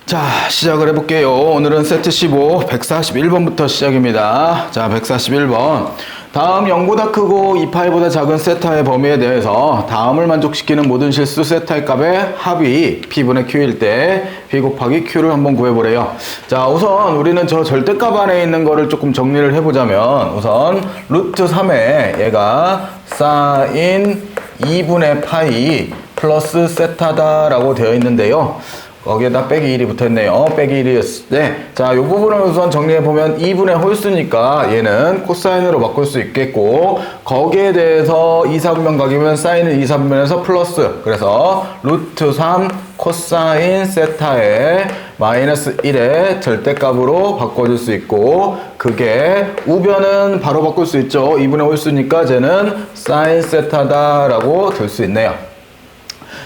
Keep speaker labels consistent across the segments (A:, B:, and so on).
A: 자, 시작을 해볼게요. 오늘은 세트 15, 141번부터 시작입니다. 자, 141번. 다음 0보다 크고 2파이보다 작은 세타의 범위에 대해서 다음을 만족시키는 모든 실수 세타의 값의 합이 P분의 Q일 때 P 곱하기 Q를 한번 구해보래요. 자, 우선 우리는 저 절대값 안에 있는 거를 조금 정리를 해보자면 우선 루트 3에 얘가 사인 2분의 파이 플러스 세타다라고 되어 있는데요. 거기에다 빼기 1이 붙어있네요. 빼기 1이었을 때, 자, 이 부분을 우선 정리해보면 2분의 홀수니까 얘는 코사인으로 바꿀 수 있겠고, 거기에 대해서 2, 4분면 각이면 사인은 2, 4분면에서 플러스, 그래서 루트 3 코사인 세타의 마이너스 1의 절대값으로 바꿔줄 수 있고, 그게 우변은 바로 바꿀 수 있죠. 2분의 홀수니까 쟤는 사인 세타다라고 들 수 있네요.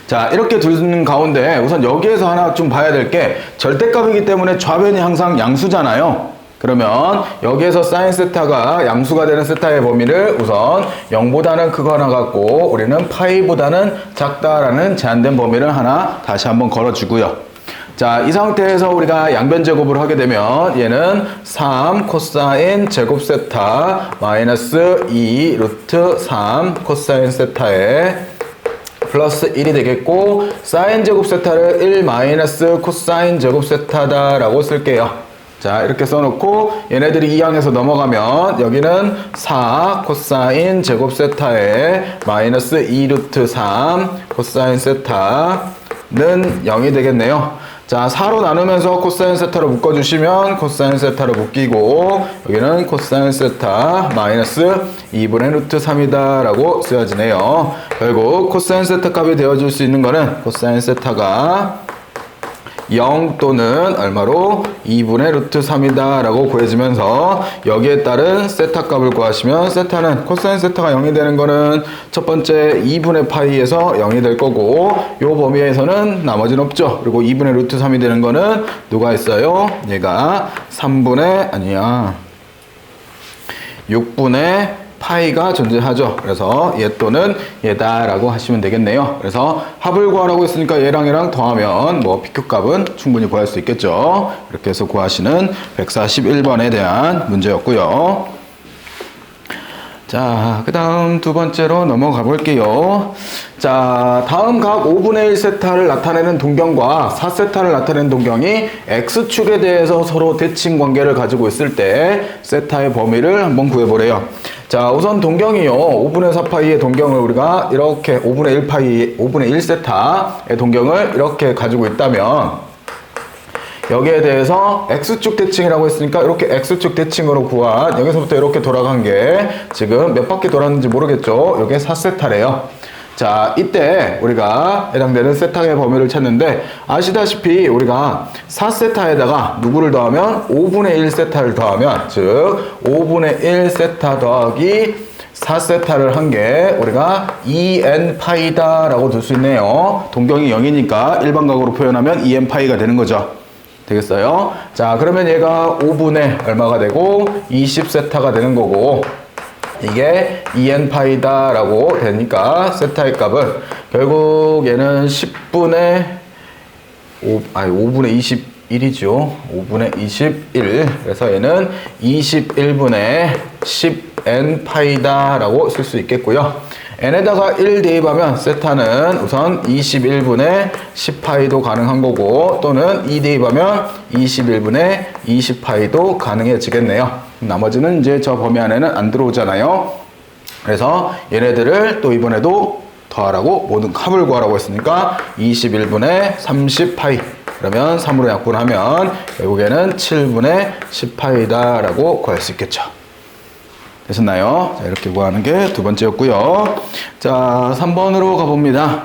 A: 자, 이렇게 두는 가운데 우선 여기에서 하나 좀 봐야 될 게 절대값이기 때문에 좌변이 항상 양수잖아요. 그러면 여기에서 사인 세타가 양수가 되는 세타의 범위를 우선 0보다는 크거나 같고 우리는 파이보다는 작다라는 제한된 범위를 하나 다시 한번 걸어주고요. 자, 이 상태에서 우리가 양변 제곱을 하게 되면 얘는 3 코사인 제곱 세타 마이너스 2 루트 3 코사인 세타의 플러스 1이 되겠고, 사인 제곱 세타를 1 마이너스 코사인 제곱 세타다라고 쓸게요. 자, 이렇게 써놓고 얘네들이 이 항에서 넘어가면 여기는 4 코사인 제곱 세타에 마이너스 2 루트 3 코사인 세타는 0이 되겠네요. 자, 4로 나누면서 코사인 세타로 묶어주시면 코사인 세타로 묶이고 여기는 코사인 세타 마이너스 2분의 루트 3이다 라고 쓰여지네요. 결국 코사인 세타 값이 되어줄 수 있는 거는 코사인 세타가 0 또는 얼마로 2분의 루트 3이다 라고 구해지면서 여기에 따른 세타 값을 구하시면 세타는 코사인 세타가 0이 되는 거는 첫 번째 2분의 파이에서 0이 될 거고 요 범위에서는 나머지는 없죠. 그리고 2분의 루트 3이 되는 거는 누가 있어요? 얘가 6분의 파이가 존재하죠. 그래서 얘 또는 얘다 라고 하시면 되겠네요. 그래서 합을 구하라고 했으니까 얘랑 더하면 뭐 PQ 값은 충분히 구할 수 있겠죠. 이렇게 해서 구하시는 141번에 대한 문제였고요. 자, 그 다음 두 번째로 넘어가 볼게요. 자, 다음 각 5분의 1 세타를 나타내는 동경과 4세타를 나타내는 동경이 X축에 대해서 서로 대칭 관계를 가지고 있을 때 세타의 범위를 한번 구해보래요. 자, 우선 동경이요. 5분의 4파이의 동경을 우리가 이렇게 5분의 1파이, 5분의 1세타의 동경을 이렇게 가지고 있다면 여기에 대해서 X축 대칭이라고 했으니까 이렇게 X축 대칭으로 구한 여기서부터 이렇게 돌아간 게 지금 몇 바퀴 돌았는지 모르겠죠. 이게 4세타래요. 자, 이때 우리가 해당되는 세타의 범위를 찾는데 아시다시피 우리가 4세타에다가 누구를 더하면 5분의 1세타를 더하면 즉 5분의 1세타 더하기 4세타를 한 게 우리가 2n파이다 라고 둘 수 있네요. 동경이 0이니까 일반각으로 표현하면 2n파이가 되는 거죠. 되겠어요? 자, 그러면 얘가 5분의 얼마가 되고 20세타가 되는 거고 이게 2n파이다 라고 되니까 세타의 값은 결국 얘는 10분의 5분의 21이죠. 5분의 21. 그래서 얘는 21분의 10n파이다 라고 쓸 수 있겠고요. n에다가 1 대입하면 세타는 우선 21분의 10파이도 가능한 거고 또는 2 대입하면 21분의 20파이도 가능해지겠네요. 나머지는 이제 저 범위 안에는 안 들어오잖아요. 그래서 얘네들을 또 이번에도 더하라고 모든 합을 구하라고 했으니까 21분의 30파이 그러면 3으로 약분하면 결국에는 7분의 10파이다 라고 구할 수 있겠죠. 되셨나요? 자, 이렇게 구하는 게 두 번째였고요. 자, 3번으로 가봅니다.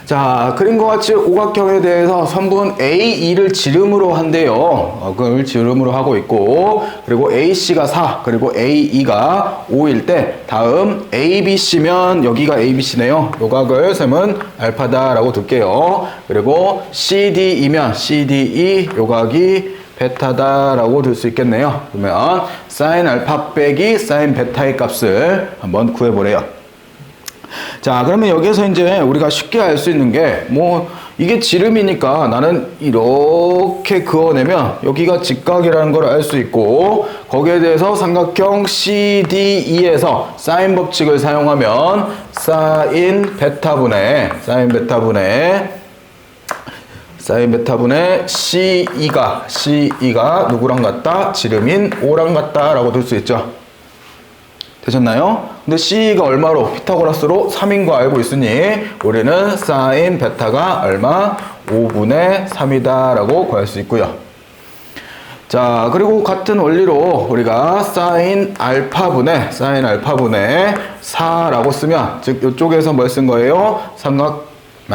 A: 자, 그림과 같이 오각형에 대해서 선분 A2를 지름으로 한대요. 그걸 지름으로 하고 있고 그리고 AC가 4 그리고 A2가 5일 때 다음 ABC면 여기가 ABC네요. 요 각을 셈은 알파다라고 둘게요. 그리고 CD이면 CDE 요 각이 베타다라고 둘 수 있겠네요. 그러면 사인 알파 빼기 사인 베타의 값을 한번 구해보래요. 자, 그러면 여기에서 이제 우리가 쉽게 알 수 있는 게, 뭐, 이게 지름이니까 나는 이렇게 그어내면 여기가 직각이라는 걸 알 수 있고, 거기에 대해서 삼각형 CDE에서 사인 법칙을 사용하면 사인 베타분의 CE가 누구랑 같다? 지름인 O랑 같다라고 들 수 있죠. 되셨나요? 근데 C가 얼마로? 피타고라스로 3인 거 알고 있으니 우리는 사인 베타가 얼마? 5분의 3이다 라고 구할 수 있고요. 자, 그리고 같은 원리로 우리가 사인 알파분의 4라고 쓰면, 즉 이쪽에서 뭘 쓴 거예요?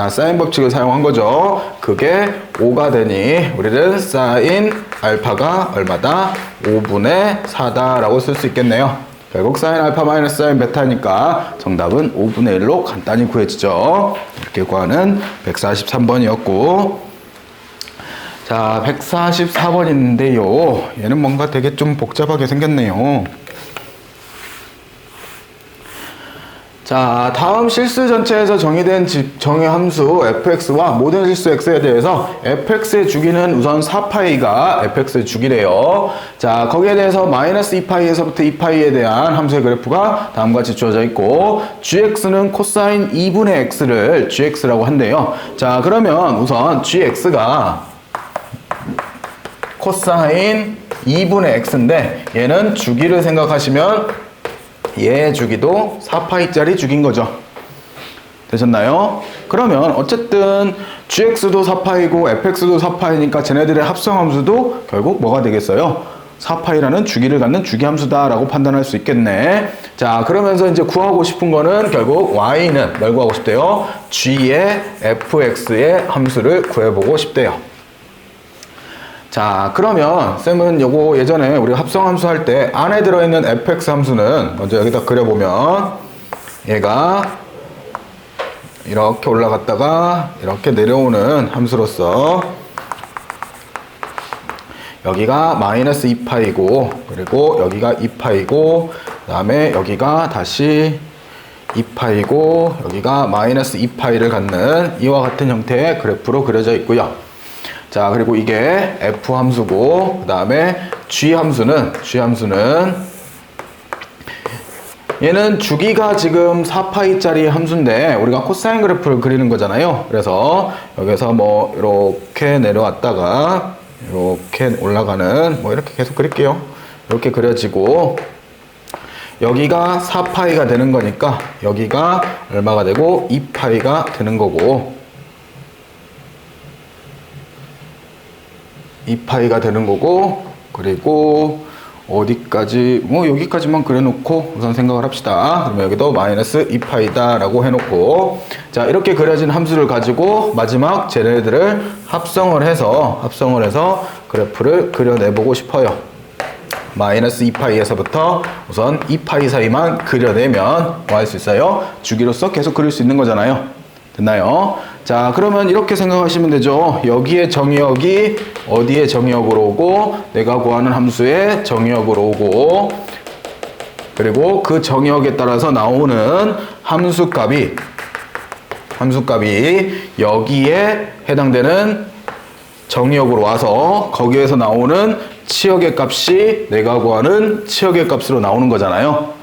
A: 사인 법칙을 사용한 거죠. 그게 5가 되니 우리는 사인 알파가 얼마다? 5분의 4다 라고 쓸 수 있겠네요. 결국 사인 알파 마이너스 사인 베타니까 정답은 5분의 1로 간단히 구해지죠. 이렇게 구하는 143번이었고, 자, 144번인데요. 얘는 뭔가 되게 좀 복잡하게 생겼네요. 자, 다음 실수 전체에서 정의된 정의 함수 fx와 모든 실수 x에 대해서 fx의 주기는 우선 4파이가 fx의 주기래요. 자, 거기에 대해서 마이너스 2파이에서부터 2파이에 대한 함수의 그래프가 다음과 같이 주어져 있고, gx는 코사인 2분의 x를 gx라고 한대요. 자, 그러면 우선 gx가 코사인 2분의 x인데 얘는 주기를 생각하시면 얘 주기도 4파이짜리 주기인 거죠. 되셨나요? 그러면 어쨌든 gx도 4파이고 fx도 4파이니까 쟤네들의 합성함수도 결국 뭐가 되겠어요? 4파이라는 주기를 갖는 주기함수다 라고 판단할 수 있겠네. 자, 그러면서 이제 구하고 싶은 거는 결국 y는 뭘 구하고 싶대요? g의 fx의 함수를 구해보고 싶대요. 자, 그러면 쌤은 요거 예전에 우리 합성함수 할 때 안에 들어있는 fx 함수는 먼저 여기다 그려보면, 얘가 이렇게 올라갔다가 이렇게 내려오는 함수로서 여기가 마이너스 2파이고, 그리고 여기가 2파이고, 그 다음에 여기가 다시 2파이고, 여기가 마이너스 2파이를 갖는 이와 같은 형태의 그래프로 그려져 있고요. 자, 그리고 이게 f 함수고, 그 다음에 g 함수는 얘는 주기가 지금 4파이짜리 함수인데 우리가 코사인 그래프를 그리는 거잖아요. 그래서 여기서 뭐 이렇게 내려왔다가 이렇게 올라가는, 뭐 이렇게 계속 그릴게요. 이렇게 그려지고, 여기가 4파이가 되는 거니까 여기가 얼마가 되고 2파이가 되는 거고, 2파이가 되는 거고, 그리고 어디까지, 뭐 여기까지만 그려놓고 우선 생각을 합시다. 그러면 여기도 마이너스 2파이다 라고 해놓고, 자, 이렇게 그려진 함수를 가지고 마지막 쟤네들을 합성을 해서 그래프를 그려내보고 싶어요. 마이너스 2파이에서부터 우선 2파이 사이만 그려내면 뭐 할 수 있어요? 주기로서 계속 그릴 수 있는 거잖아요. 됐나요? 자, 그러면 이렇게 생각하시면 되죠. 여기에 정의역이 어디에 정의역으로 오고, 내가 구하는 함수의 정의역으로 오고, 그리고 그 정의역에 따라서 나오는 함수값이 여기에 해당되는 정의역으로 와서 거기에서 나오는 치역의 값이 내가 구하는 치역의 값으로 나오는 거잖아요.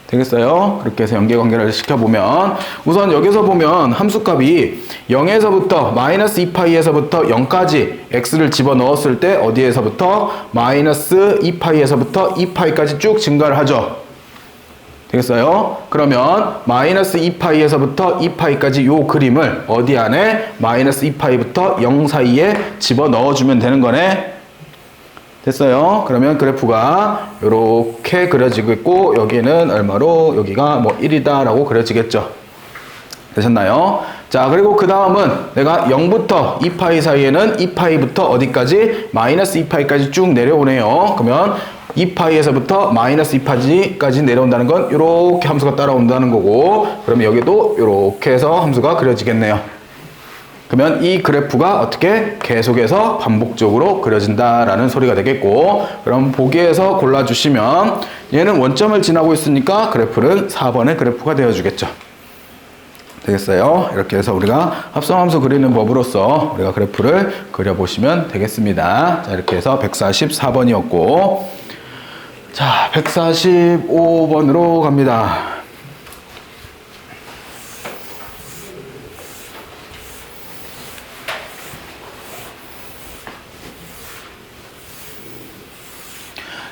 A: 되겠어요? 그렇게 해서 연계관계를 시켜보면, 우선 여기서 보면 함수값이 0에서부터 마이너스 2파이에서부터 0까지 x를 집어넣었을 때 어디에서부터? 마이너스 2파이에서부터 2파이까지 쭉 증가를 하죠. 되겠어요? 그러면 마이너스 2파이에서부터 2파이까지 요 그림을 어디 안에? 마이너스 2파이부터 0 사이에 집어넣어주면 되는 거네. 됐어요? 그러면 그래프가 이렇게 그려지고 있고, 여기는 얼마로, 여기가 뭐 1이다 라고 그려지겠죠. 되셨나요? 자, 그리고 그 다음은 내가 0부터 2파이 사이에는 2파이부터 어디까지? 마이너스 2파이까지 쭉 내려오네요. 그러면 2파이에서부터 마이너스 2파이까지 내려온다는 건 이렇게 함수가 따라온다는 거고, 그러면 여기도 이렇게 해서 함수가 그려지겠네요. 그러면 이 그래프가 어떻게 계속해서 반복적으로 그려진다라는 소리가 되겠고, 그럼 보기에서 골라주시면 얘는 원점을 지나고 있으니까 그래프는 4번의 그래프가 되어주겠죠. 되겠어요? 이렇게 해서 우리가 합성함수 그리는 법으로서 우리가 그래프를 그려보시면 되겠습니다. 자, 이렇게 해서 144번이었고, 자, 145번으로 갑니다.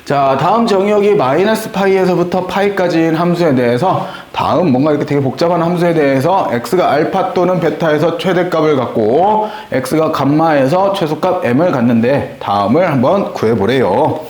A: 자, 다음 정의역이 마이너스 파이에서부터 파이까지인 함수에 대해서 다음 뭔가 이렇게 되게 복잡한 함수에 대해서 x가 알파 또는 베타에서 최대값을 갖고 x가 감마에서 최소값 m을 갖는데 다음을 한번 구해보래요.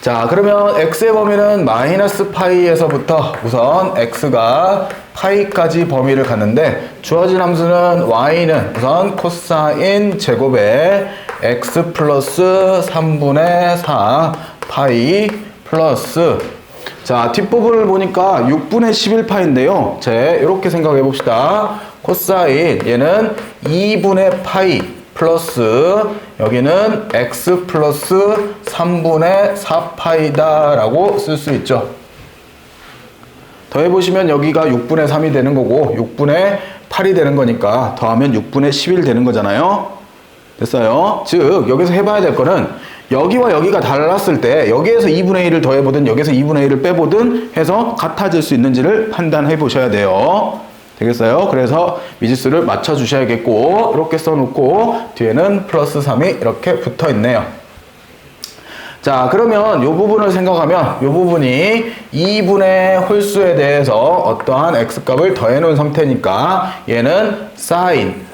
A: 자, 그러면 x의 범위는 마이너스 파이에서부터 우선 x가 파이까지 범위를 갖는데 주어진 함수는 y는 우선 코사인 제곱에 x 플러스 3분의 4 파이 플러스, 자, 뒷부분을 보니까 6분의 11파인데요. 자, 이렇게 생각해 봅시다. 코사인 얘는 2분의 파이 플러스 여기는 x 플러스 3분의 4파이다 라고 쓸 수 있죠. 더해보시면 여기가 6분의 3이 되는 거고 6분의 8이 되는 거니까 더하면 6분의 11 되는 거잖아요. 됐어요? 즉 여기서 해봐야 될 거는 여기와 여기가 달랐을 때 여기에서 2분의 1을 더해보든 여기에서 2분의 1을 빼보든 해서 같아질 수 있는지를 판단해 보셔야 돼요. 되겠어요? 그래서 미지수를 맞춰 주셔야겠고 이렇게 써놓고 뒤에는 플러스 3이 이렇게 붙어 있네요. 자, 그러면 이 부분을 생각하면 이 부분이 2분의 홀수에 대해서 어떠한 x값을 더해 놓은 상태니까 얘는 사인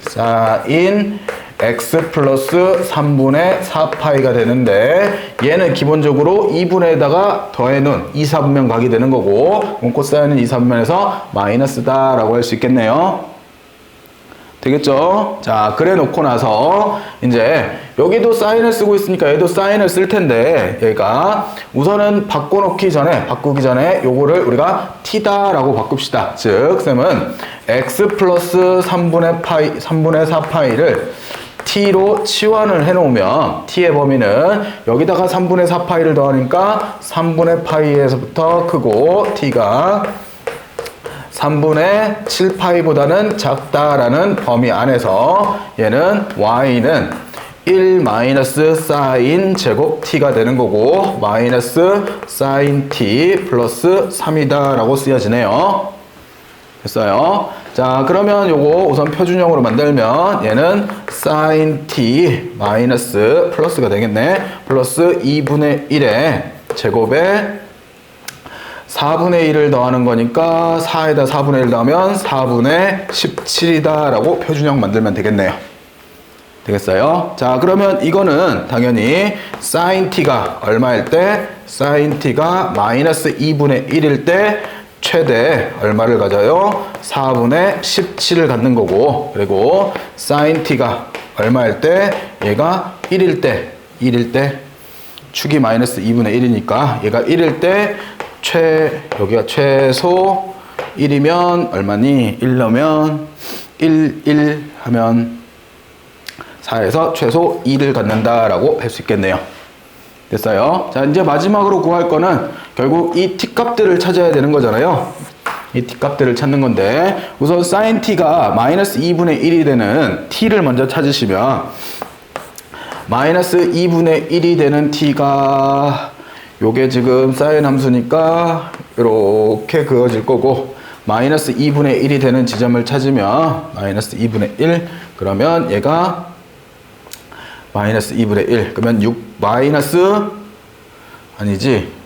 A: x 플러스 3분의 4파이가 되는데 얘는 기본적으로 2분에다가 더해놓은 2, 4분면 각이 되는 거고 코사인은 2, 4분면에서 마이너스다 라고 할 수 있겠네요. 되겠죠? 자, 그래 놓고 나서 이제 여기도 사인을 쓰고 있으니까 얘도 사인을 쓸 텐데 얘가 우선은 바꾸기 전에 요거를 우리가 t다 라고 바꿉시다. 즉 쌤은 x 플러스 3분의 4파이를 t로 치환을 해놓으면 t의 범위는 여기다가 3분의 4파이를 더하니까 3분의 파이에서부터 크고 t가 3분의 7파이보다는 작다라는 범위 안에서 얘는 y는 1 마이너스 사인 제곱 t가 되는 거고 마이너스 사인 t 플러스 3이다 라고 쓰여지네요. 됐어요? 자, 그러면 요거 우선 표준형으로 만들면 얘는 sin t 마이너스 플러스가 되겠네. 플러스 2분의 1의 제곱에 4분의 1을 더하는 거니까 4에다 4분의 1 더하면 4분의 17이다 라고 표준형 만들면 되겠네요. 되겠어요? 자, 그러면 이거는 당연히 sin t가 얼마일 때? sin t가 마이너스 2분의 1일 때 최대 얼마를 가져요? 4분의 17을 갖는 거고 그리고 sin t가 얼마일 때? 얘가 1일 때 축이 마이너스 2분의 1이니까 얘가 1일 때 여기가 최소 1이면 얼마니? 1 넣으면 1 하면 4에서 최소 2를 갖는다라고 할 수 있겠네요. 됐어요? 자, 이제 마지막으로 구할 거는 결국 이 t값들을 찾아야 되는 거잖아요. 이 t값들을 찾는 건데 우선 sin t가 마이너스 2분의 1이 되는 t를 먼저 찾으시면 마이너스 2분의 1이 되는 t가 요게 지금 사인 함수니까 이렇게 그어질 거고 마이너스 2분의 1이 되는 지점을 찾으면 마이너스 2분의 1 그러면 얘가 마이너스 2분의 1 그러면 6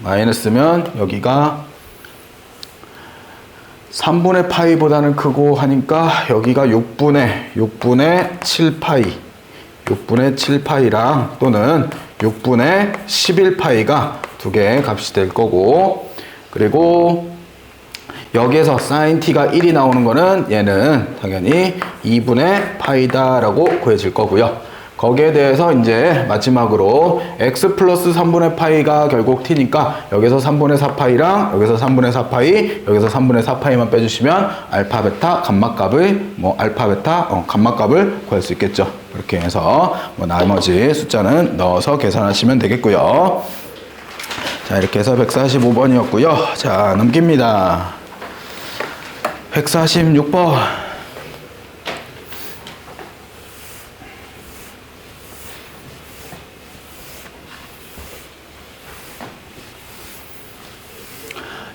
A: 마이너스면 여기가 3분의 파이보다는 크고 하니까 여기가 6분의 7파이 6분의 7파이랑 또는 6분의 11파이가 두 개의 값이 될 거고 그리고 여기에서 sin t가 1이 나오는 거는 얘는 당연히 2분의 파이다 라고 구해질 거고요. 거기에 대해서 이제 마지막으로 x 플러스 3분의 파이가 결국 t니까 여기서 3분의 4파이랑 여기서 3분의 4파이 여기서 3분의 4파이만 빼주시면 알파 베타 감마값을 감마값을 구할 수 있겠죠. 이렇게 해서 나머지 숫자는 넣어서 계산하시면 되겠고요. 자, 이렇게 해서 145번이었고요. 자, 넘깁니다. 146번.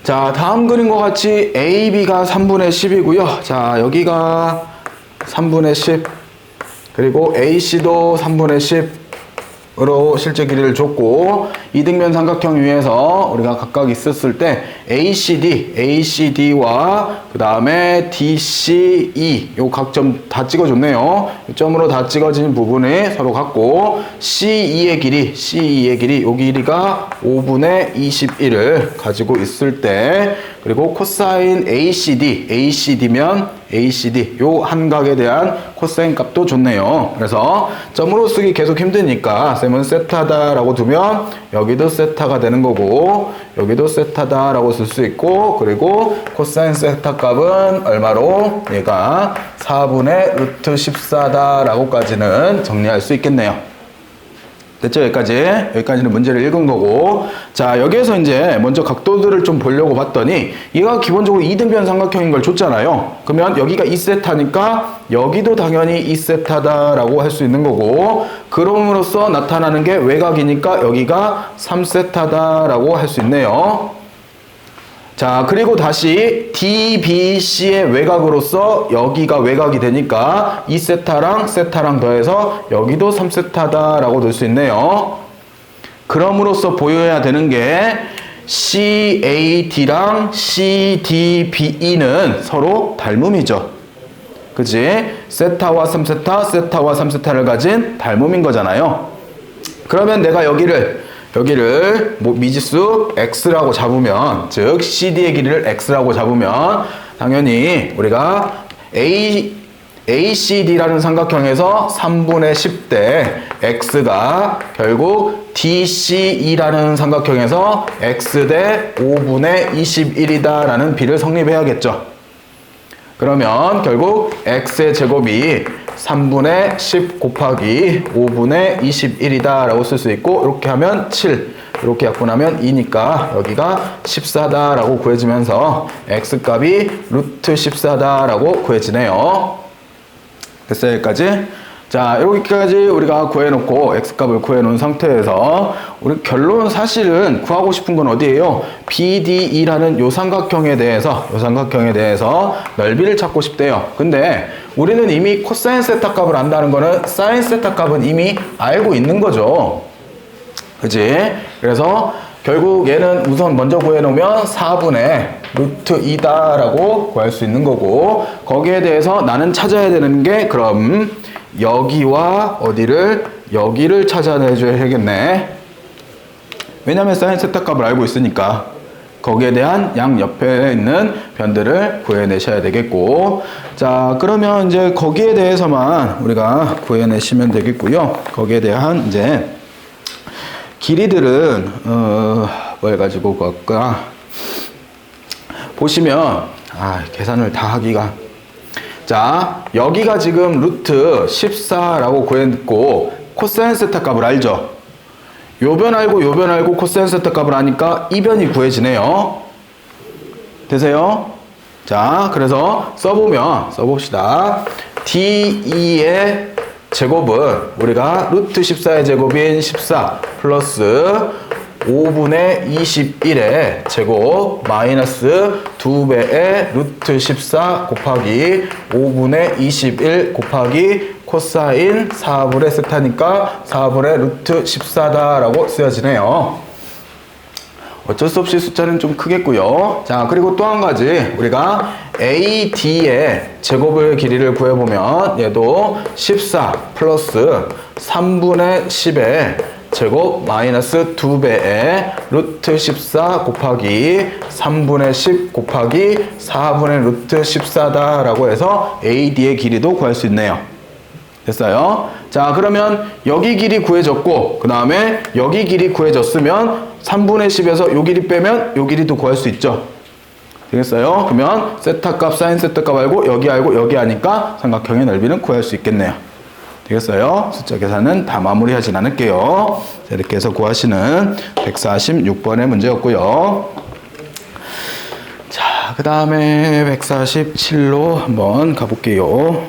A: 자, 다음 그림과 같이 AB가 3분의 10이고요. 자, 여기가 3분의 10, 그리고 AC도 3분의 10으로 실제 길이를 줬고, 이등변 삼각형 위에서 우리가 각각 있었을 때 ACD와 그 다음에 DCE 요 각점 다 찍어줬네요. 점으로 다 찍어진 부분이 서로 같고, CE의 길이 요 길이가 5분의 21을 가지고 있을 때, 그리고 코사인 ACD면 ACD 요 한각에 대한 코사인 값도 좋네요. 그래서 점으로 쓰기 계속 힘드니까 쌤은 세타다라고 두면 여기도 세타가 되는 거고, 여기도 세타다라고 쓸 수 있고, 그리고 코사인 세타 값은 얼마로? 얘가 4분의 루트 14다라고까지는 정리할 수 있겠네요. 됐죠? 여기까지는 문제를 읽은 거고, 자, 여기에서 이제 먼저 각도들을 좀 보려고 봤더니 얘가 기본적으로 이등변 삼각형인 걸 줬잖아요. 그러면 여기가 2세타니까 여기도 당연히 2세타다라고 할 수 있는 거고, 그럼으로써 나타나는 게 외곽이니까 여기가 3세타다라고 할 수 있네요. 자, 그리고 다시 DBC의 외곽으로서 여기가 외곽이 되니까 2세타랑 세타랑 더해서 여기도 3세타다라고 넣을 수 있네요. 그럼으로써 보여야 되는 게 CAD랑 CDBE는 서로 닮음이죠. 그치? 세타와 3세타, 세타와 3세타를 가진 닮음인 거잖아요. 그러면 내가 여기를 미지수 x라고 잡으면, 즉 CD의 길이를 x라고 잡으면 당연히 우리가 ACD라는 삼각형에서 3분의 10대 x가 결국 DCE라는 삼각형에서 x 대 5분의 21이다 라는 비를 성립해야겠죠. 그러면 결국 x의 제곱이 3분의 10 곱하기 5분의 21이다 라고 쓸 수 있고, 이렇게 하면 7, 이렇게 약분하면 2니까 여기가 14다 라고 구해지면서 x값이 루트 14다 라고 구해지네요. 됐어요? 여기까지? 자, 여기까지 우리가 구해놓고 x값을 구해놓은 상태에서 우리 결론 사실은 구하고 싶은 건 어디예요? BDE라는 요 삼각형에 대해서 넓이를 찾고 싶대요. 근데 우리는 이미 코사인 세타 값을 안다는 거는 사인 세타 값은 이미 알고 있는 거죠. 그치? 그래서 결국 얘는 우선 먼저 구해놓으면 4분의 루트 2다 라고 구할 수 있는 거고, 거기에 대해서 나는 찾아야 되는 게 그럼 여기와 여기를 찾아내줘야겠네. 왜냐면 사인 세타 값을 알고 있으니까 거기에 대한 양 옆에 있는 변들을 구해내셔야 되겠고, 자, 그러면 이제 거기에 대해서만 우리가 구해내시면 되겠고요. 거기에 대한 이제 길이들은 뭘 가지고 구할까? 보시면 계산을 다 하기가, 자, 여기가 지금 루트 14라고 구했고 코사인 세타 값을 알죠? 요 변 알고 코사인 세타 값을 아니까 이 변이 구해지네요. 되세요? 자, 그래서 써봅시다. DE의 제곱은 우리가 루트 14의 제곱인 14 플러스 5분의 21의 제곱 마이너스 2배의 루트 14 곱하기 5분의 21 곱하기 코사인 4분의 세타니까 4분의 루트 14다 라고 쓰여지네요. 어쩔 수 없이 숫자는 좀 크겠고요. 자, 그리고 또 한 가지 우리가 AD의 제곱의 길이를 구해보면 얘도 14 플러스 3분의 10의 제곱 마이너스 2배의 루트 14 곱하기 3분의 10 곱하기 4분의 루트 14다 라고 해서 AD의 길이도 구할 수 있네요. 됐어요? 자, 그러면 여기 길이 구해졌고 그 다음에 여기 길이 구해졌으면 3분의 10에서 요 길이 빼면 요 길이도 구할 수 있죠. 되겠어요? 그러면 세타 값, 사인 세타 값 알고 여기 아니까 삼각형의 넓이는 구할 수 있겠네요. 되겠어요? 숫자 계산은 다 마무리하진 않을게요. 자, 이렇게 해서 구하시는 146번의 문제였고요. 자, 그 다음에 147로 한번 가볼게요.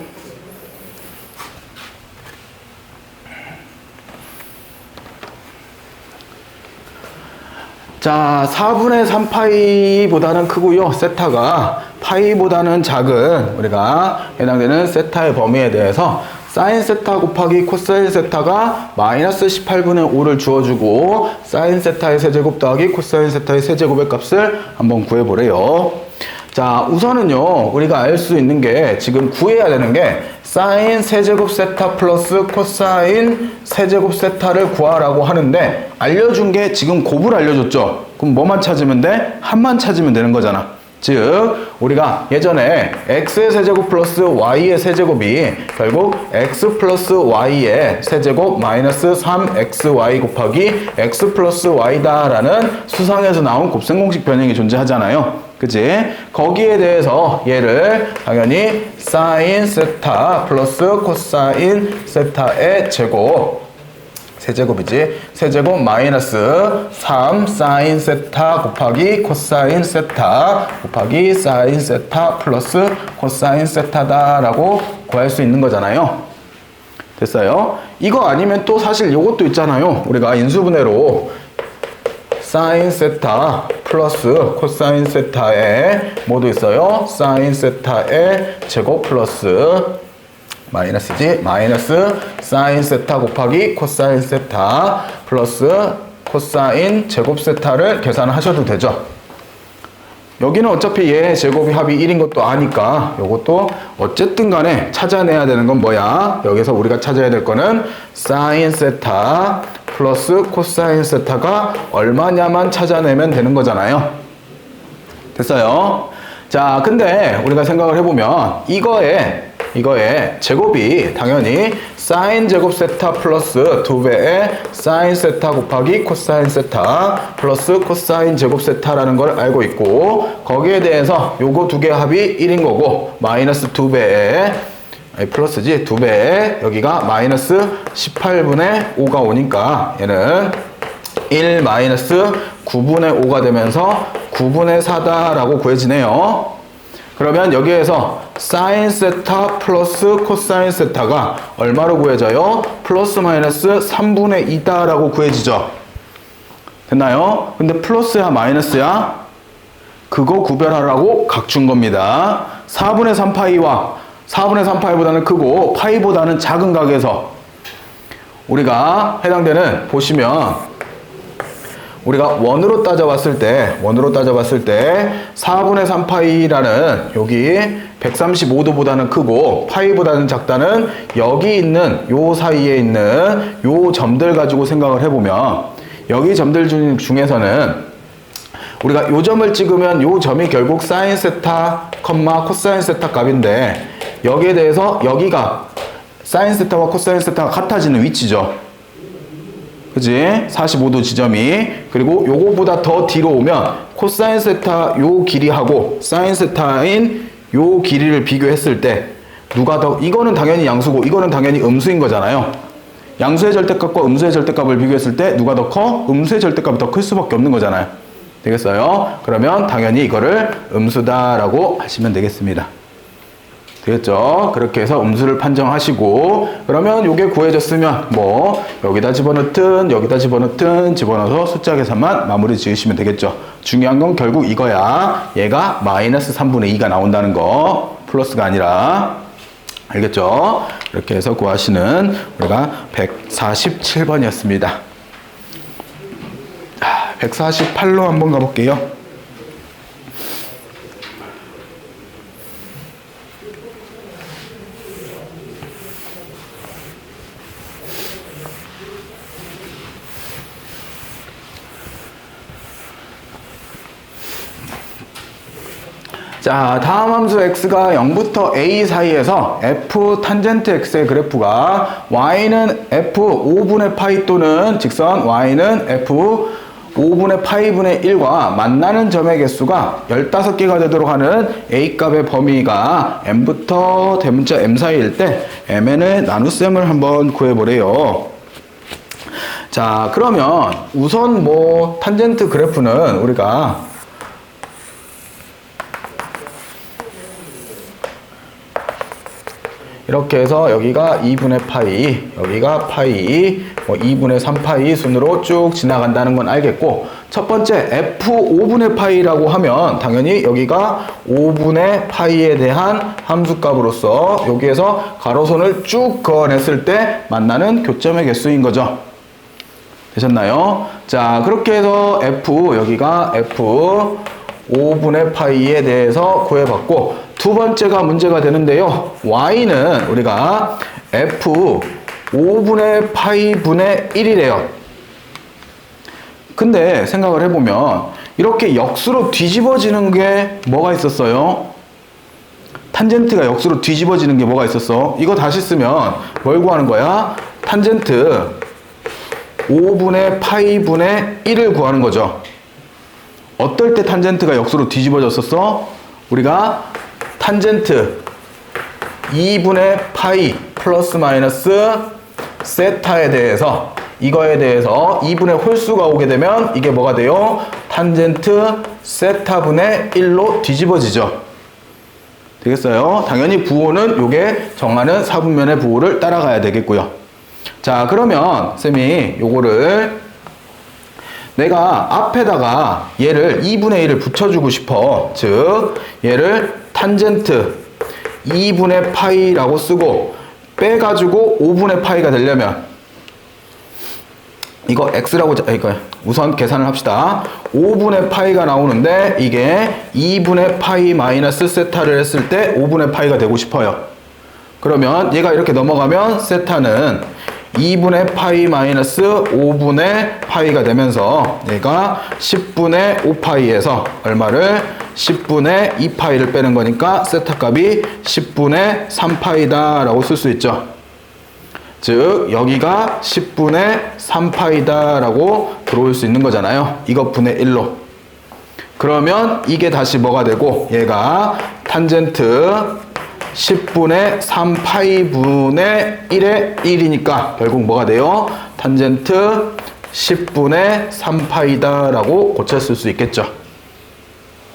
A: 자, 4분의 3파이보다는 크고요. 세타가 파이보다는 작은 우리가 해당되는 세타의 범위에 대해서 사인 세타 곱하기 코사인 세타가 마이너스 18분의 5를 주어주고 사인 세타의 세제곱 더하기 코사인 세타의 세제곱의 값을 한번 구해보래요. 자, 우선은요, 우리가 알 수 있는 게 지금 구해야 되는 게 사인 세제곱 세타 플러스 코사인 세제곱 세타를 구하라고 하는데 알려준 게 지금 곱을 알려줬죠. 그럼 뭐만 찾으면 돼? 한만 찾으면 되는 거잖아. 즉 우리가 예전에 x의 세제곱 플러스 y의 세제곱이 결국 x 플러스 y의 세제곱 마이너스 3xy 곱하기 x 플러스 y다 라는 수상에서 나온 곱셈공식 변형이 존재하잖아요. 그치? 거기에 대해서 얘를 당연히 사인 세타 플러스 코사인 세타의 제곱 세제곱이지. 세제곱 마이너스 3 사인 세타 곱하기 코사인 세타 곱하기 사인 세타 플러스 코사인 세타다 라고 구할 수 있는 거잖아요. 됐어요? 이거 아니면 또 사실 요것도 있잖아요. 우리가 인수분해로 사인 세타 플러스 코사인 세타에 뭐도 있어요? 사인 세타의 제곱 플러스 마이너스지. 마이너스 사인 세타 곱하기 코사인 세타 플러스 코사인 제곱 세타를 계산하셔도 되죠. 여기는 어차피 얘 제곱이 합이 1인 것도 아니까 요것도 어쨌든 간에 찾아내야 되는 건 뭐야? 여기서 우리가 찾아야 될 거는 사인 세타 플러스 코사인 세타가 얼마냐만 찾아내면 되는 거잖아요. 됐어요? 자, 근데 우리가 생각을 해보면 이거의 제곱이 당연히 사인 제곱 세타 플러스 2배의 사인 세타 곱하기 코사인 세타 플러스 코사인 제곱 세타라는 걸 알고 있고 거기에 대해서 요거 두 개 합이 1인 거고 마이너스 2배의 플러스지 2배의 여기가 마이너스 18분의 5가 오니까 얘는 1 마이너스 9분의 5가 되면서 9분의 4다 라고 구해지네요. 그러면 여기에서 사인 세타 플러스 코사인 세타가 얼마로 구해져요? 플러스 마이너스 3분의 2다 라고 구해지죠. 됐나요? 근데 플러스야 마이너스야? 그거 구별하라고 각준 겁니다. 4분의 3파이와 4분의 3파이보다는 크고 파이보다는 작은 각에서 우리가 해당되는 보시면 우리가 원으로 따져봤을 때 4분의 3파이라는 여기 135도보다는 크고 파이보다는 작다는 여기 있는 요 사이에 있는 요 점들 가지고 생각을 해보면 여기 점들 중에서는 우리가 요 점을 찍으면 요 점이 결국 사인 세타, 코사인 세타 값인데 여기에 대해서 여기가 사인 세타와 코사인 세타가 같아지는 위치죠. 그지? 45도 지점이. 그리고 요거보다 더 뒤로 오면 코사인 세타 요 길이하고 사인 세타인 요 길이를 비교했을 때 누가 더, 이거는 당연히 양수고 이거는 당연히 음수인 거잖아요. 양수의 절대값과 음수의 절대값을 비교했을 때 누가 더 커? 음수의 절대값이 더 클 수밖에 없는 거잖아요. 되겠어요? 그러면 당연히 이거를 음수다라고 하시면 되겠습니다. 되겠죠? 그렇게 해서 음수를 판정하시고 그러면 요게 구해졌으면 뭐 여기다 집어넣든 집어넣어서 숫자 계산만 마무리 지으시면 되겠죠. 중요한 건 결국 이거야. 얘가 마이너스 3분의 2가 나온다는 거. 플러스가 아니라. 알겠죠? 이렇게 해서 구하시는 우리가 147번이었습니다. 148로 한번 가볼게요. 자, 다음 함수 x가 0부터 a 사이에서 f 탄젠트 x의 그래프가 y는 f 5분의 파이 또는 직선 y는 f 5분의 파이분의 1과 만나는 점의 개수가 15개가 되도록 하는 a값의 범위가 m부터 대문자 m 사이일 때 mn의 나눗셈을 한번 구해보래요. 자, 그러면 우선 뭐 탄젠트 그래프는 우리가 이렇게 해서 여기가 2분의 파이, 여기가 파이, 2분의 3파이 순으로 쭉 지나간다는 건 알겠고, 첫 번째 f 5분의 파이라고 하면 당연히 여기가 5분의 파이에 대한 함수값으로서 여기에서 가로선을 쭉 그어냈을 때 만나는 교점의 개수인 거죠. 되셨나요? 자, 그렇게 해서 여기가 f 5분의 파이에 대해서 구해봤고, 두 번째가 문제가 되는데요. y는 우리가 f 5분의 파이 분의 1이래요. 근데 생각을 해보면 이렇게 역수로 뒤집어지는 게 뭐가 있었어요? 탄젠트가 역수로 뒤집어지는 게 뭐가 있었어? 이거 다시 쓰면 뭘 구하는 거야? 탄젠트 5분의 파이 분의 1을 구하는 거죠. 어떨 때 탄젠트가 역수로 뒤집어졌었어? 우리가 탄젠트 2분의 파이 플러스 마이너스 세타에 대해서 이거에 대해서 2분의 홀수가 오게 되면 이게 뭐가 돼요? 탄젠트 세타분의 1로 뒤집어지죠. 되겠어요? 당연히 부호는 요게 정하는 사분면의 부호를 따라가야 되겠고요. 자, 그러면 쌤이 요거를 내가 앞에다가 얘를 2분의 1을 붙여주고 싶어. 즉 얘를 탄젠트 2분의 파이라고 쓰고 빼가지고 5분의 파이가 되려면 이거 x라고 우선 계산을 합시다. 5분의 파이가 나오는데 이게 2분의 파이 마이너스 세타를 했을 때 5분의 파이가 되고 싶어요. 그러면 얘가 이렇게 넘어가면 세타는 2분의 파이 마이너스 5분의 파이가 되면서 얘가 10분의 5파이에서 얼마를 10분의 2파이를 빼는 거니까 세타 값이 10분의 3파이다 라고 쓸 수 있죠. 즉 여기가 10분의 3파이다 라고 들어올 수 있는 거잖아요. 이것 분의 1로. 그러면 이게 다시 뭐가 되고 얘가 탄젠트 10분의 3파이분의 1의 1이니까 결국 뭐가 돼요? 탄젠트 10분의 3파이다 라고 고쳤을 수 있겠죠.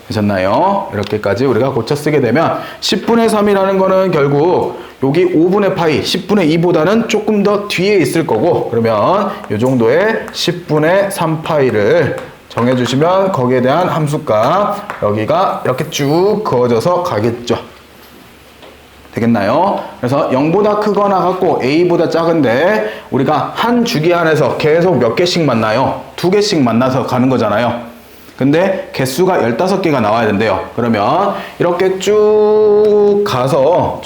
A: 되셨나요? 이렇게까지 우리가 고쳐 쓰게 되면 10분의 3이라는 거는 결국 여기 5분의 파이 10분의 2보다는 조금 더 뒤에 있을 거고, 그러면 이 정도의 10분의 3파이를 정해주시면 거기에 대한 함수값 여기가 이렇게 쭉 그어져서 가겠죠. 되겠나요? 그래서 0보다 크거나 같고 A보다 작은데 우리가 한 주기 안에서 계속 몇 개씩 만나요? 2개씩 만나서 가는 거잖아요. 근데 개수가 15개가 나와야 된대요. 그러면 이렇게 쭉 가서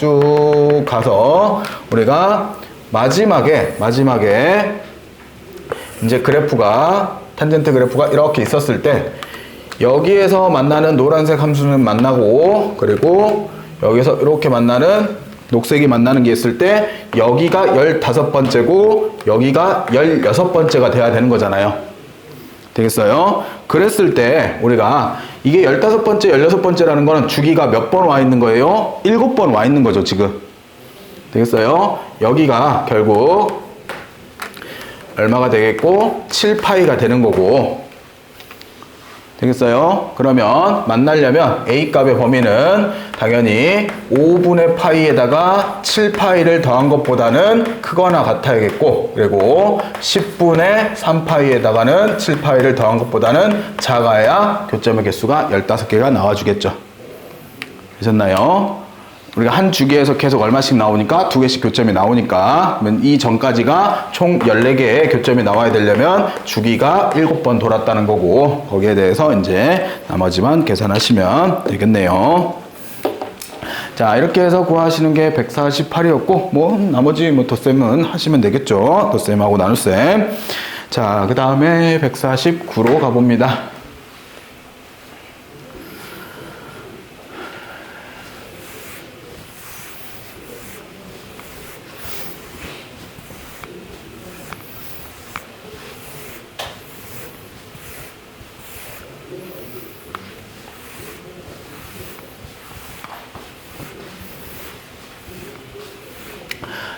A: 우리가 마지막에 이제 그래프가 탄젠트 그래프가 이렇게 있었을 때 여기에서 만나는 노란색 함수는 만나고, 그리고 여기서 이렇게 만나는 녹색이 만나는 게 있을 때 여기가 15번째고 여기가 16번째가 돼야 되는 거잖아요. 되겠어요? 그랬을 때 우리가 이게 15번째, 16번째라는 거는 주기가 몇 번 와 있는 거예요? 7번 와 있는 거죠, 지금. 되겠어요? 여기가 결국 얼마가 되겠고 7파이가 되는 거고. 되겠어요? 그러면 만나려면 A 값의 범위는 당연히 5분의 파이에다가 7파이를 더한 것보다는 크거나 같아야겠고, 그리고 10분의 3파이에다가는 7파이를 더한 것보다는 작아야 교점의 개수가 15개가 나와주겠죠. 되셨나요? 우리가 한 주기에서 계속 얼마씩 나오니까 2개씩 교점이 나오니까, 그러면 이 전까지가 총 14개의 교점이 나와야 되려면 주기가 7번 돌았다는 거고, 거기에 대해서 이제 나머지만 계산하시면 되겠네요. 자, 이렇게 해서 구하시는 게 148이었고, 나머지 덧셈은 하시면 되겠죠. 덧셈하고 나눗셈. 자, 그 다음에 149로 가봅니다.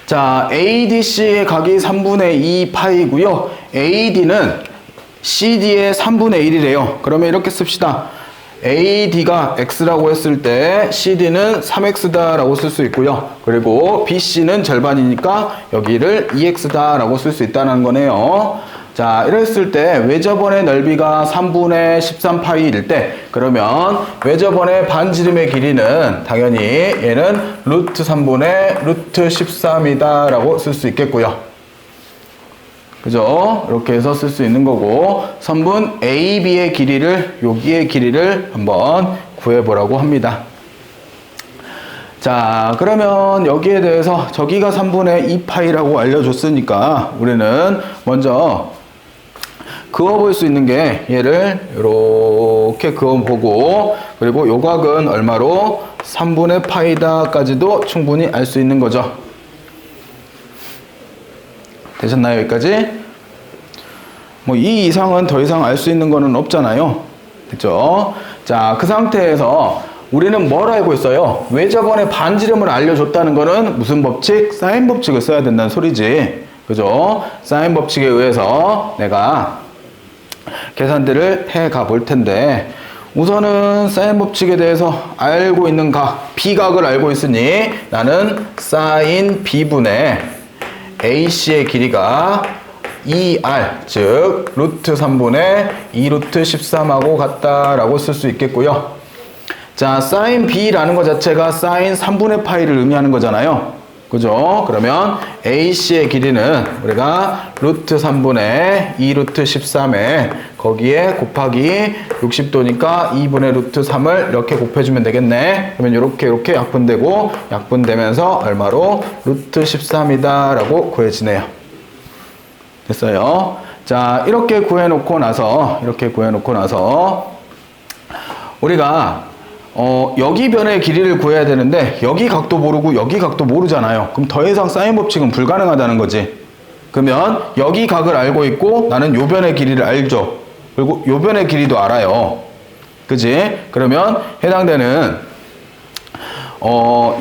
A: 자, ADC의 각이 3분의 2 파이고요. AD는 CD의 3분의 1이래요. 그러면 이렇게 씁시다. AD가 X라고 했을 때 CD는 3X다라고 쓸 수 있고요. 그리고 BC는 절반이니까 여기를 2X다라고 쓸 수 있다는 거네요. 자, 이랬을 때 외접원의 넓이가 3분의 13파이일 때 그러면 외접원의 반지름의 길이는 당연히 얘는 루트 3분의 루트 13이다 라고 쓸 수 있겠고요. 그죠? 이렇게 해서 쓸 수 있는 거고 선분 AB의 길이를 여기의 길이를 한번 구해보라고 합니다. 자, 그러면 여기에 대해서 저기가 3분의 2파이라고 알려줬으니까 우리는 먼저 그어볼 수 있는 게 얘를 이렇게 그어보고 그리고 요각은 얼마로 3분의 파이다까지도 충분히 알 수 있는 거죠. 되셨나요? 여기까지? 뭐 이 이상은 더 이상 알 수 있는 거는 없잖아요. 그죠? 자, 그 상태에서 우리는 뭘 알고 있어요? 외접원의 반지름을 알려줬다는 거는 무슨 법칙? 사인 법칙을 써야 된다는 소리지. 그죠? 사인 법칙에 의해서 내가 계산들을 해 가 볼 텐데 우선은 사인 법칙에 대해서 알고 있는 각, B각을 알고 있으니 나는 사인 B분의 AC의 길이가 2R, 즉 루트 3분의 2루트 13하고 같다라고 쓸 수 있겠고요. 자, 사인 B라는 것 자체가 사인 3분의 파이를 의미하는 거잖아요. 그죠? 그러면 AC의 길이는 우리가 루트 3분의 2루트 13에 거기에 곱하기 60도니까 2분의 루트 3을 이렇게 곱해주면 되겠네. 그러면 이렇게 약분되고 약분되면서 얼마로? 루트 13이다 라고 구해지네요. 됐어요? 자, 이렇게 구해놓고 나서 우리가 여기 변의 길이를 구해야 되는데 여기 각도 모르고 여기 각도 모르잖아요. 그럼 더 이상 사인 법칙은 불가능하다는 거지. 그러면 여기 각을 알고 있고 나는 요 변의 길이를 알죠. 그리고 요 변의 길이도 알아요. 그지? 그러면 해당되는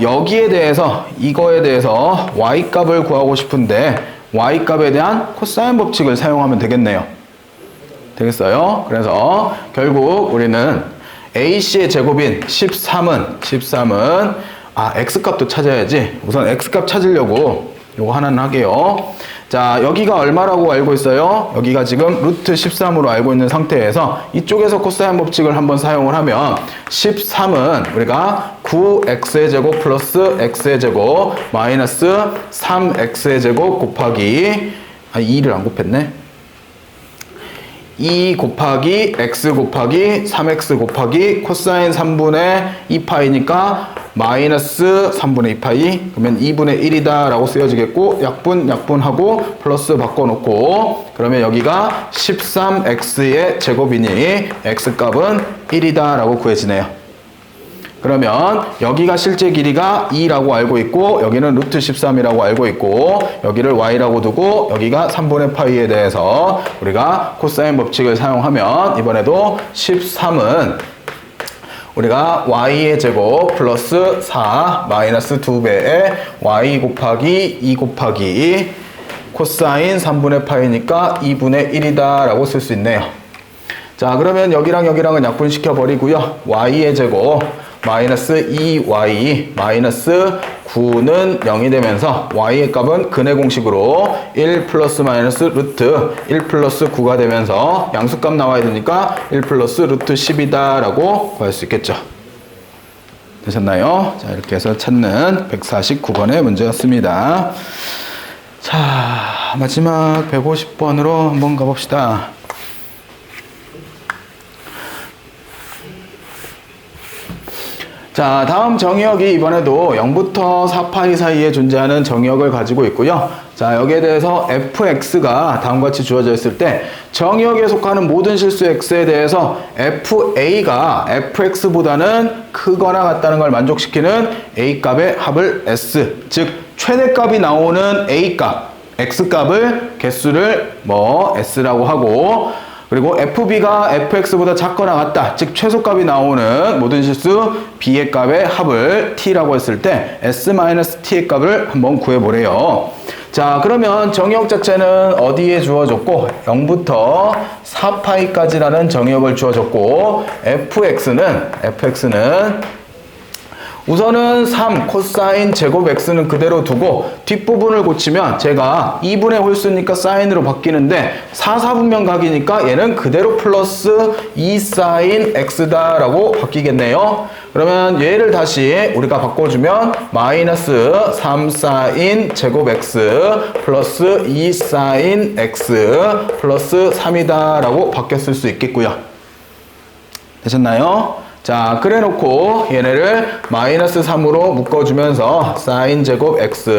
A: 여기에 대해서 이거에 대해서 y값을 구하고 싶은데 y값에 대한 코사인 법칙을 사용하면 되겠네요. 되겠어요? 그래서 결국 우리는 AC의 제곱인 13은 X값도 찾아야지. 우선 X값 찾으려고 요거 하나는 하게요. 자, 여기가 얼마라고 알고 있어요? 여기가 지금 루트 13으로 알고 있는 상태에서 이쪽에서 코사인 법칙을 한번 사용을 하면 13은 우리가 9x의 제곱 플러스 x의 제곱 마이너스 3x의 제곱 곱하기 2를 안 곱했네. 2 곱하기 x 곱하기 3x 곱하기 코사인 3분의 2파이니까 마이너스 3분의 2파이 그러면 2분의 1이다 라고 쓰여지겠고 약분하고 플러스 바꿔놓고 그러면 여기가 13x의 제곱이니 x값은 1이다 라고 구해지네요. 그러면 여기가 실제 길이가 2라고 알고 있고 여기는 루트 13이라고 알고 있고 여기를 y라고 두고 여기가 3분의 파이에 대해서 우리가 코사인 법칙을 사용하면 이번에도 13은 우리가 y의 제곱 플러스 4 마이너스 2배의 y 곱하기 2 곱하기 코사인 3분의 파이니까 2분의 1이다 라고 쓸 수 있네요. 자, 그러면 여기랑 여기랑은 약분시켜 버리고요. y의 제곱 마이너스 2y 마이너스 9는 0이 되면서 y의 값은 근의 공식으로 1 플러스 마이너스 루트 1 플러스 9가 되면서 양수값 나와야 되니까 1 플러스 루트 10이다 라고 구할 수 있겠죠. 되셨나요? 자, 이렇게 해서 찾는 149번의 문제였습니다. 자, 마지막 150번으로 한번 가봅시다. 자, 다음 정의역이 이번에도 0부터 4파이 사이에 존재하는 정의역을 가지고 있고요. 자, 여기에 대해서 fx가 다음과 같이 주어져 있을 때 정의역에 속하는 모든 실수 x에 대해서 fa가 fx보다는 크거나 같다는 걸 만족시키는 a값의 합을 s, 즉 최대값이 나오는 a값, x값을 개수를 s라고 하고 그리고 fb가 fx보다 작거나 같다. 즉 최소값이 나오는 모든 실수 b의 값의 합을 t라고 했을 때 s-t의 값을 한번 구해보래요. 자, 그러면 정의역 자체는 어디에 주어졌고 0부터 4파이까지라는 정의역을 주어졌고 fx는 우선은 3 코사인 제곱 x는 그대로 두고 뒷부분을 고치면 제가 2분의 홀수니까 사인으로 바뀌는데 4, 4분면 각이니까 얘는 그대로 플러스 2 사인 x다 라고 바뀌겠네요. 그러면 얘를 다시 우리가 바꿔주면 마이너스 3 사인 제곱 x 플러스 2 사인 x 플러스 3이다 라고 바뀌었을 수 있겠고요. 되셨나요? 자, 그래 놓고 얘네를 마이너스 3으로 묶어주면서 사인 제곱 x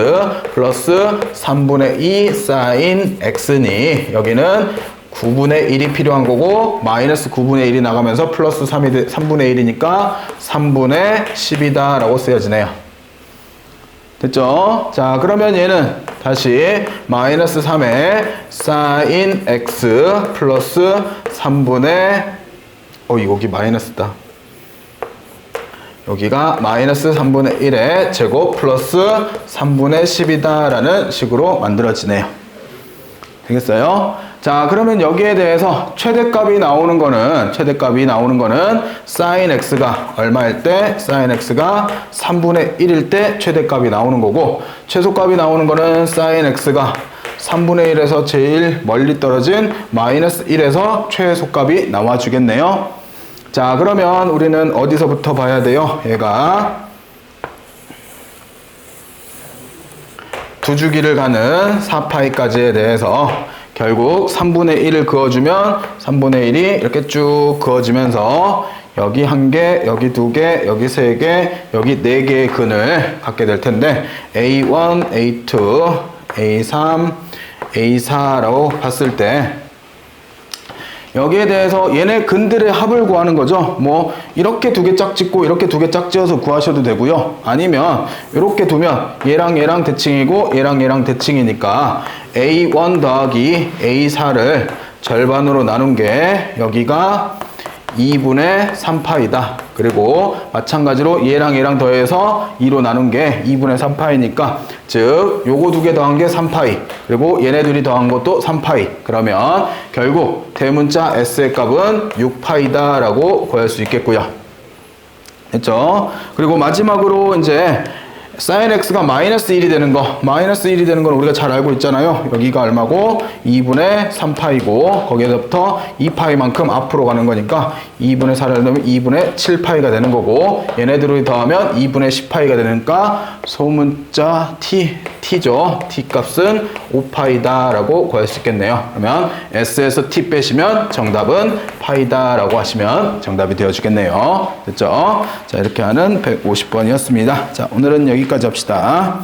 A: 플러스 3분의 2 사인 x니 여기는 9분의 1이 필요한 거고 마이너스 9분의 1이 나가면서 플러스 3분의 1이니까 3분의 10이다 라고 쓰여지네요. 됐죠? 자, 그러면 얘는 다시 마이너스 3에 사인 x 플러스 3분의 여기 마이너스다. 여기가 마이너스 3분의 1의 제곱 플러스 3분의 10이다 라는 식으로 만들어지네요. 되겠어요? 자, 그러면 여기에 대해서 최대값이 나오는 거는 sin x가 얼마일 때? sin x가 3분의 1일 때 최대값이 나오는 거고 최소값이 나오는 거는 sin x가 3분의 1에서 제일 멀리 떨어진 마이너스 1에서 최소값이 나와주겠네요. 자, 그러면 우리는 어디서부터 봐야 돼요? 얘가 두 주기를 가는 4파이까지에 대해서 결국 3분의 1을 그어주면 3분의 1이 이렇게 쭉 그어지면서 여기 1개, 여기 2개, 여기 3개, 여기 4개의 근을 갖게 될 텐데 A1, A2, A3, A4라고 봤을 때 여기에 대해서 얘네 근들의 합을 구하는 거죠. 뭐 이렇게 두 개 짝 짓고 이렇게 두 개 짝 지어서 구하셔도 되고요. 아니면 이렇게 두면 얘랑 얘랑 대칭이고 얘랑 얘랑 대칭이니까 A1 더하기 A4를 절반으로 나눈 게 여기가 2분의 3파이다. 그리고 마찬가지로 얘랑 얘랑 더해서 2로 나눈 게 2분의 3파이니까 즉 요거 두 개 더한 게 3파이 그리고 얘네 둘이 더한 것도 3파이 그러면 결국 대문자 s의 값은 6파이다 라고 구할 수 있겠고요. 됐죠? 그리고 마지막으로 이제 sin x가 마이너스 1이 되는 거 마이너스 1이 되는 건 우리가 잘 알고 있잖아요. 여기가 얼마고 2분의 3파이고 거기에서부터 2파이만큼 앞으로 가는 거니까 2분의 4를 넣으면 2분의 7파이가 되는 거고 얘네들을 더하면 2분의 10파이가 되니까 소문자 t죠. t 값은 5파이다 라고 구할 수 있겠네요. 그러면 s에서 t 빼시면 정답은 파이다 라고 하시면 정답이 되어주겠네요. 됐죠? 자, 이렇게 하는 150번이었습니다. 자, 오늘은 여기까지 합시다.